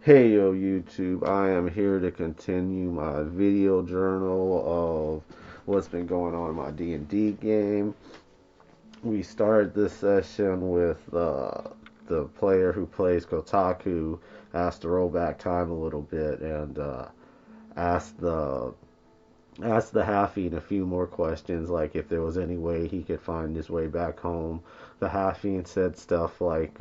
Hey yo YouTube, I am here to continue my video journal of what's been going on in my D&D game. We started this session with the player who plays Kotaku asked to roll back time a little bit and asked the asked the Halfine a few more questions, like if there was any way he could find his way back home. The Halfine said stuff like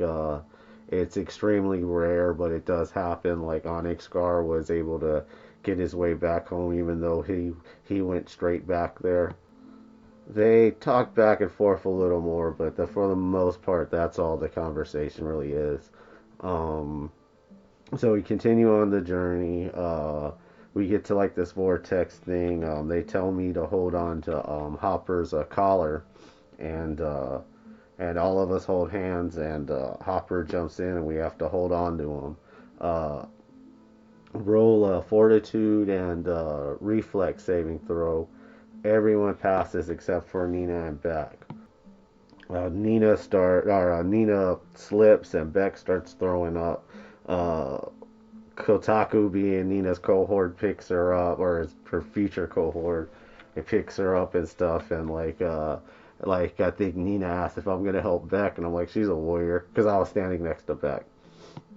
it's extremely rare, but it does happen. Like Onyx Gar was able to get his way back home, even though he went straight back there. They talked back and forth a little more, but for the most part, that's all the conversation really is. Um, so we continue on the journey. We get to like this vortex thing. They tell me to hold on to Hopper's collar, and all of us hold hands, and Hopper jumps in, and we have to hold on to him. Uh, Roll a fortitude and reflex saving throw. Everyone passes except for Nina and Beck. Nina slips and Beck starts throwing up. Uh, Kotaku, being Nina's cohort, picks her up, or her future cohort, it picks her up and stuff, and like I think Nina asked if I'm gonna help Beck, and I'm like, she's a warrior, because I was standing next to Beck.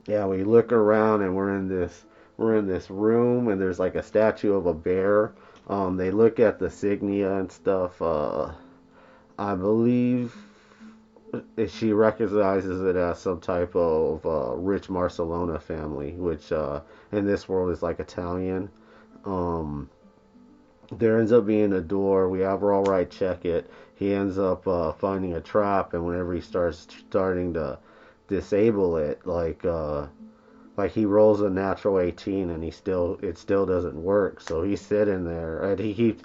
Yeah, we look around and we're in this room, and there's like a statue of a bear. They look at the signia and stuff. I believe she recognizes it as some type of rich Barcelona family, which in this world is like Italian. Um, there ends up being a door. We have All Right check it. He ends up finding a trap, and whenever he starting to disable it, like he rolls a natural 18, and it still doesn't work. So he's sitting there, and he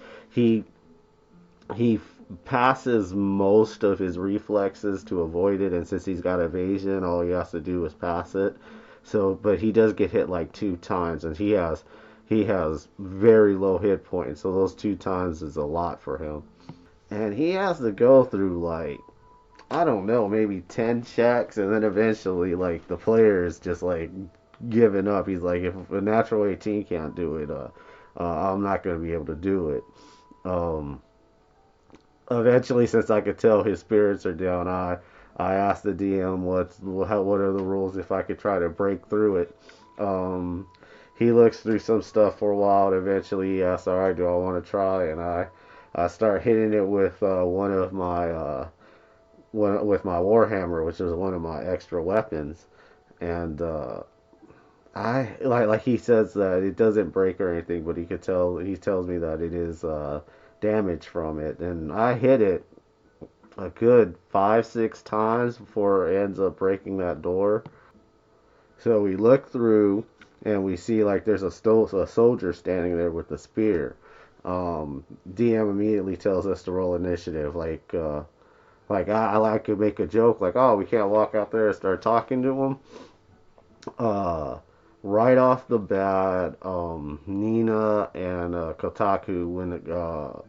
he passes most of his reflexes to avoid it, and since he's got evasion, all he has to do is pass it. So, but he does get hit like two times, and he has very low hit points, so those two times is a lot for him. And he has to go through like, I don't know, maybe 10 checks, and then eventually like the player is just like giving up. He's like, if a natural 18 can't do it, I'm not going to be able to do it. Um, Eventually, since I could tell his spirits are down, I asked the DM what are the rules if I could try to break through it. He looks through some stuff for a while, and eventually he asks, "All right, do I want to try?" And I start hitting it with with my warhammer, which is one of my extra weapons, and I like he says that it doesn't break or anything, but he tells me that it is damage from it, and I hit it a good 5 6 times before it ends up breaking that door. So we look through and we see like there's a soldier standing there with a spear. DM immediately tells us to roll initiative. Like I like to make a joke like, oh, we can't walk out there and start talking to him. Uh, right off the bat, Nina and Kotaku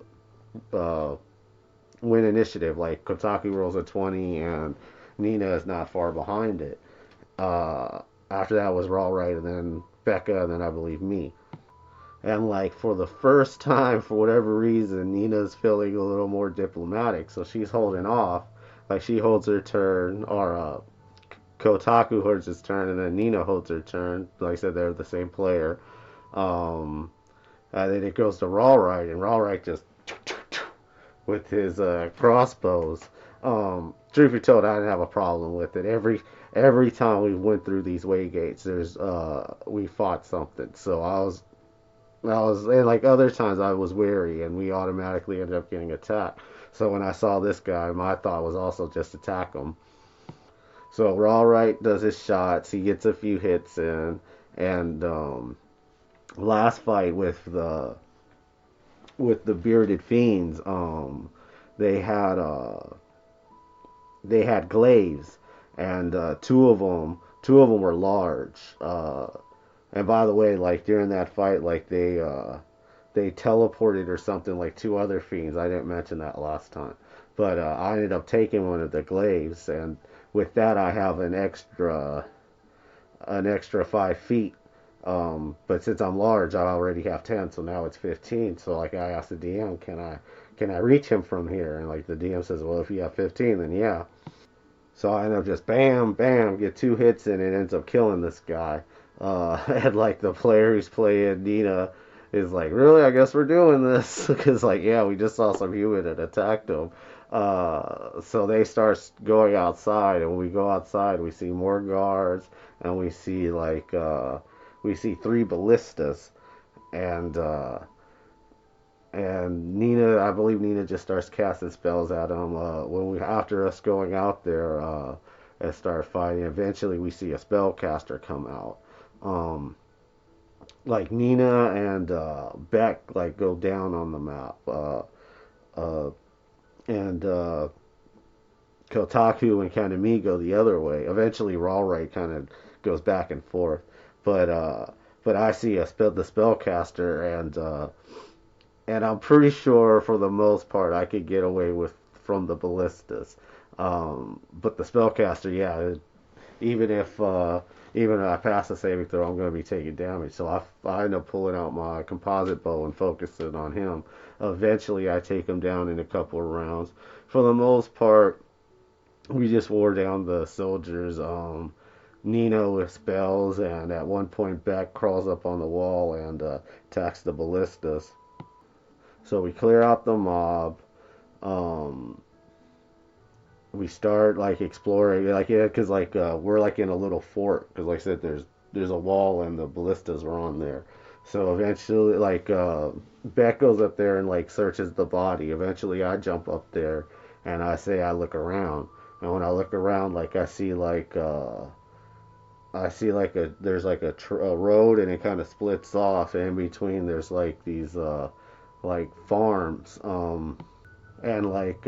uh, win initiative. Like Kotaku rolls a 20 and Nina is not far behind it. Uh, After that was Raw Right, and then Becca, and then I believe me. And like for the first time, for whatever reason, Nina's feeling a little more diplomatic, so she's holding off. Like she holds her turn, or Kotaku holds his turn, and then Nina holds her turn. Like I said, they're the same player. Um, and then it goes to Raw Right, and Raw Right just with his crossbows. Truth be told, I didn't have a problem with it. Every time we went through these way gates, we fought something. So I was and like other times I was wary, and we automatically ended up getting attacked. So when I saw this guy, my thought was also just attack him. So Raw Right does his shots. He gets a few hits in, and last fight with the bearded fiends, they had glaives, and two of them were large. And by the way, like during that fight, like they teleported or something like two other fiends. I didn't mention that last time, but I ended up taking one of the glaives, and with that I have an extra 5 feet. But since I'm large, I already have 10, so now it's 15. So like I asked the DM, can I reach him from here? And like the DM says, well, if you have 15, then yeah. So I end up just bam, bam, get 2 hits and it ends up killing this guy. And like the player who's playing Nina is like, really? I guess we're doing this because like yeah, we just saw some human and attacked him. So they start going outside, and when we go outside, we see more guards, and we see 3 ballistas, and Nina, I believe Nina just starts casting spells at them. When we after us going out there and start fighting, eventually we see a spellcaster come out. Um, like Nina and Beck like go down on the map, uh, and Kotaku and kind of me go the other way. Eventually, Rawray kind of goes back and forth, but uh, but I see the spellcaster, and I'm pretty sure for the most part I could get away with from the ballistas. But the spellcaster, yeah, even if I pass the saving throw, I'm going to be taking damage. So I end up pulling out my composite bow and focusing on him. Eventually, I take him down in a couple of rounds. For the most part, we just wore down the soldiers. Nino with spells, and at one point, Beck crawls up on the wall and attacks the ballistas. So we clear out the mob. Um, we start like exploring, like yeah, because like we're like in a little fort. Because like I said, there's a wall and the ballistas are on there. So eventually, like Beck goes up there and like searches the body. Eventually, I jump up there and I say I look around. And when I look around, like I see like there's like a road and it kind of splits off. And in between, there's like these like farms. And like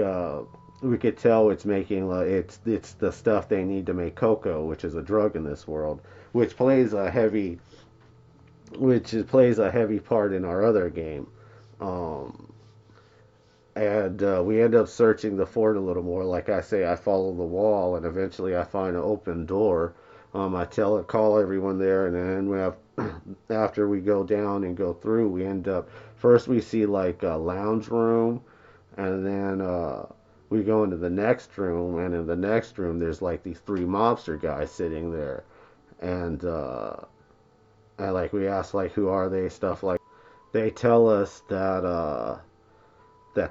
we could tell it's making it's the stuff they need to make cocoa, which is a drug in this world, which plays a heavy plays a heavy part in our other game. Um, and we end up searching the fort a little more. Like I say, I follow the wall, and eventually I find an open door. Call everyone there, and then we have after we go down and go through, we end up first we see like a lounge room, and then we go into the next room, and in the next room there's like these 3 mobster guys sitting there, and like we ask like who are they, stuff like they tell us that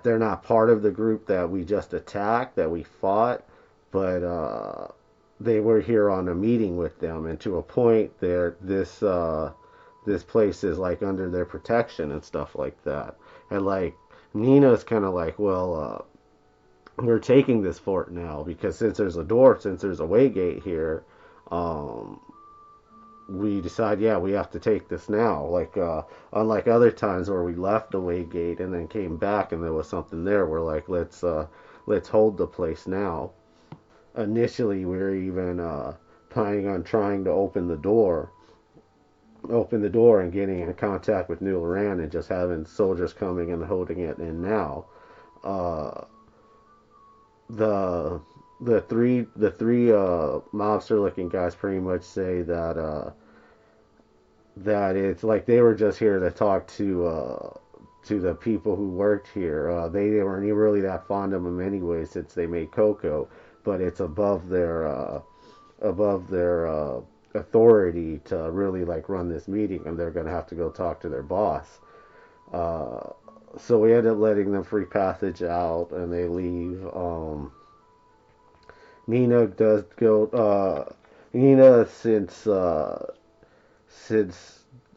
they're not part of the group that we just attacked, that we fought, but they were here on a meeting with them, and to a point there this place is like under their protection and stuff like that, and like Nina's kind of like, well, we're taking this fort now because since there's a way gate here, um, we decide, yeah, we have to take this now. Like, unlike other times where we left the way gate and then came back and there was something there, we're like, let's hold the place now. Initially, we were even planning on trying to open the door and getting in contact with New Loran and just having soldiers coming and holding it in now. Uh, the the three mobster looking guys pretty much say that it's like they were just here to talk to the people who worked here. They weren't really that fond of them anyway since they made cocoa, but it's above their authority to really like run this meeting, and they're gonna have to go talk to their boss. Uh, so we end up letting them free passage out, and they leave. Nina does go. Nina, since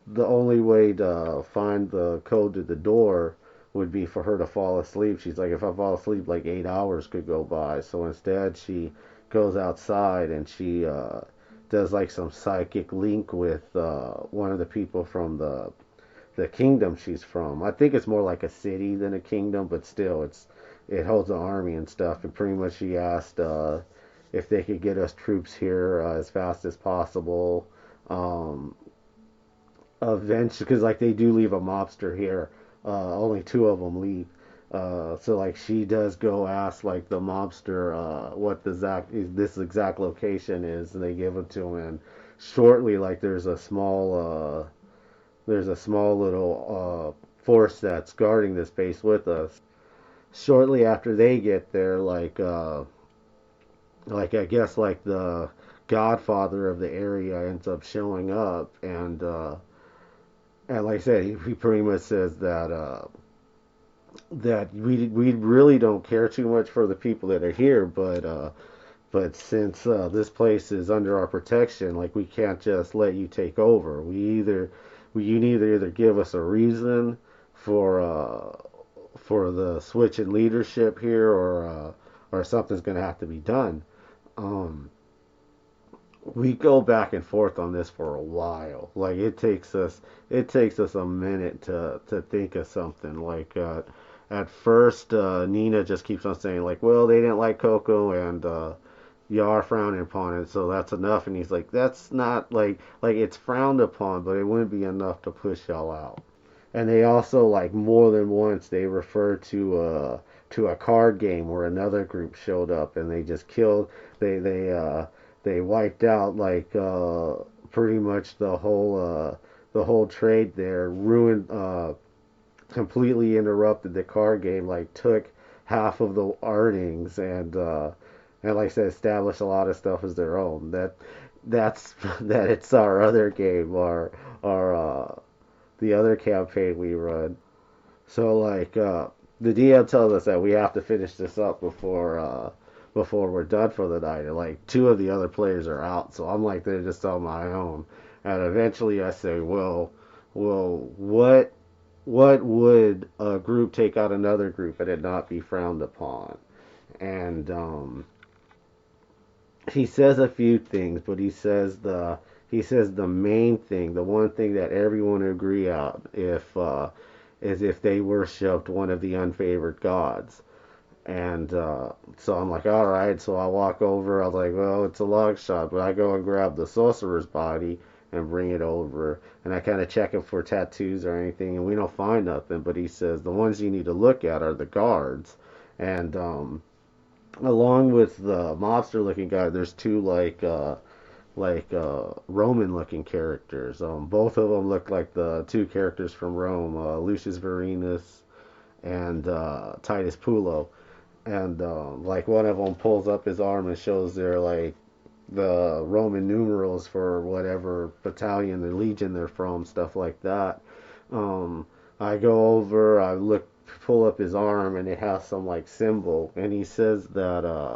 the only way to find the code to the door would be for her to fall asleep. She's like, if I fall asleep, like 8 hours could go by. So instead, she goes outside and she does like some psychic link with one of the people from the kingdom she's from. I think it's more like a city than a kingdom, but still, it holds an army and stuff. And pretty much she asked if they could get us troops here as fast as possible. Um, Eventually, because like they do leave a mobster here, only 2 of them leave. So like she does go ask like the mobster what the exact location is, and they give it to him. And shortly, like there's a small little force that's guarding this base with us. Shortly after they get there, like I guess like the godfather of the area ends up showing up, and like I said, he pretty much says that we really don't care too much for the people that are here, but since this place is under our protection, like we can't just let you take over. You need to either give us a reason for the switch in leadership here, or something's going to have to be done. Um, we go back and forth on this for a while. Like it takes us a minute to think of something. Like at first, Nina just keeps on saying like, well, they didn't like Coco, and y'all are frowning upon it, so that's enough. And he's like, that's not like it's frowned upon, but it wouldn't be enough to push y'all out. And they also, like, more than once they refer to a card game where another group showed up and they just killed they wiped out like pretty much the whole trade there, ruined, completely interrupted the card game, like took half of the earnings, and like I said, established a lot of stuff as their own. That's that it's our other game, our the other campaign we run. So like the DM tells us that we have to finish this up before we're done for the night. And like two of the other players are out, so I'm like they're just on my own. And eventually I say, well, what would a group take out another group and it not be frowned upon? And he says a few things, but he says the main thing, the one thing that everyone would agree on, if is if they worshipped one of the unfavored gods. And so I'm like, all right. So I walk over. I was like, well, it's a long shot, but I go and grab the sorcerer's body and bring it over. And I kind of check it for tattoos or anything, and we don't find nothing. But he says the ones you need to look at are the guards. And along with the mobster looking guy, there's two Roman looking characters. Both of them look like the two characters from Rome, Lucius Varenus and Titus Pulo. And like one of them pulls up his arm and shows their like the Roman numerals for whatever battalion or legion they're from, stuff like that. Um, I go over, I look, pull up his arm, and it has some like symbol, and he says that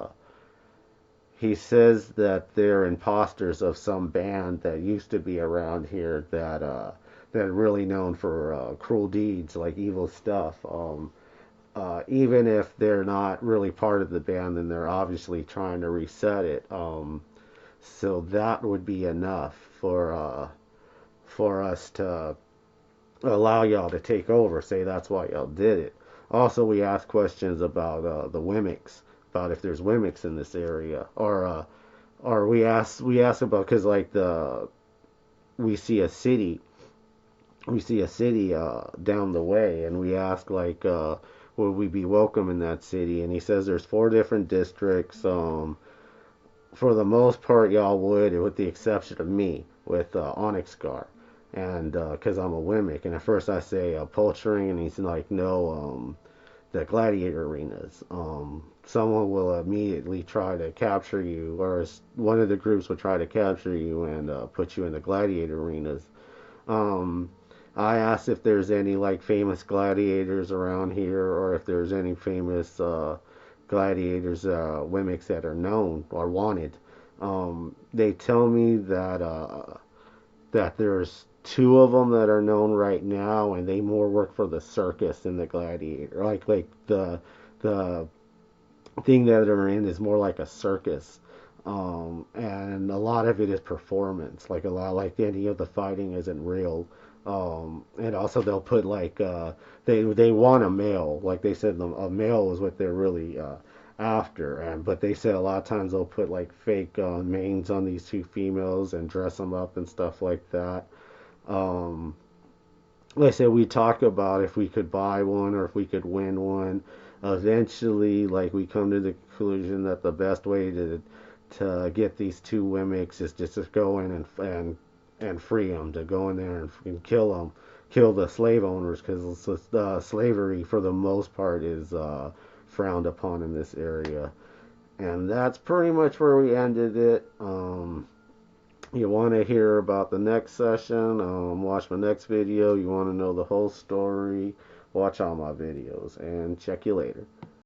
they're imposters of some band that used to be around here that are really known for cruel deeds, like evil stuff. Even if they're not really part of the band, then they're obviously trying to reset it. So that would be enough for us to allow y'all to take over. Say that's why y'all did it. Also, we ask questions about the Wemmicks, about if there's Wemmicks in this area, or we ask about because like the we see a city down the way, and we ask like would we be welcome in that city, and he says there's four different districts. For the most part, y'all would, with the exception of me, with Onyx Scar, and because I'm a Wemmick. And at first I say poultry, and he's like, no, the gladiator arenas. Someone will immediately try to capture you, or one of the groups will try to capture you and put you in the gladiator arenas. Um, I asked if there's any like famous gladiators around here, or if there's any famous gladiators, Wemmicks that are known or wanted. They tell me that there's two of them that are known right now, and they more work for the circus than the gladiator. Like the thing that they're in is more like a circus. And a lot of it is performance. Like a lot, like any of the fighting isn't real. And also they'll put like they want a male. Like they said, a male is what they're really after. And but they said a lot of times they'll put like fake manes on these two females and dress them up and stuff like that. Um, like I said, we talk about if we could buy one or if we could win one. Eventually, like we come to the conclusion that the best way to get these two Wemmicks is just to go in and free them, to go in there and kill them, kill the slave owners, because slavery for the most part is frowned upon in this area. And that's pretty much where we ended it. You want to hear about the next session, watch my next video. You want to know the whole story, watch all my videos, and check you later.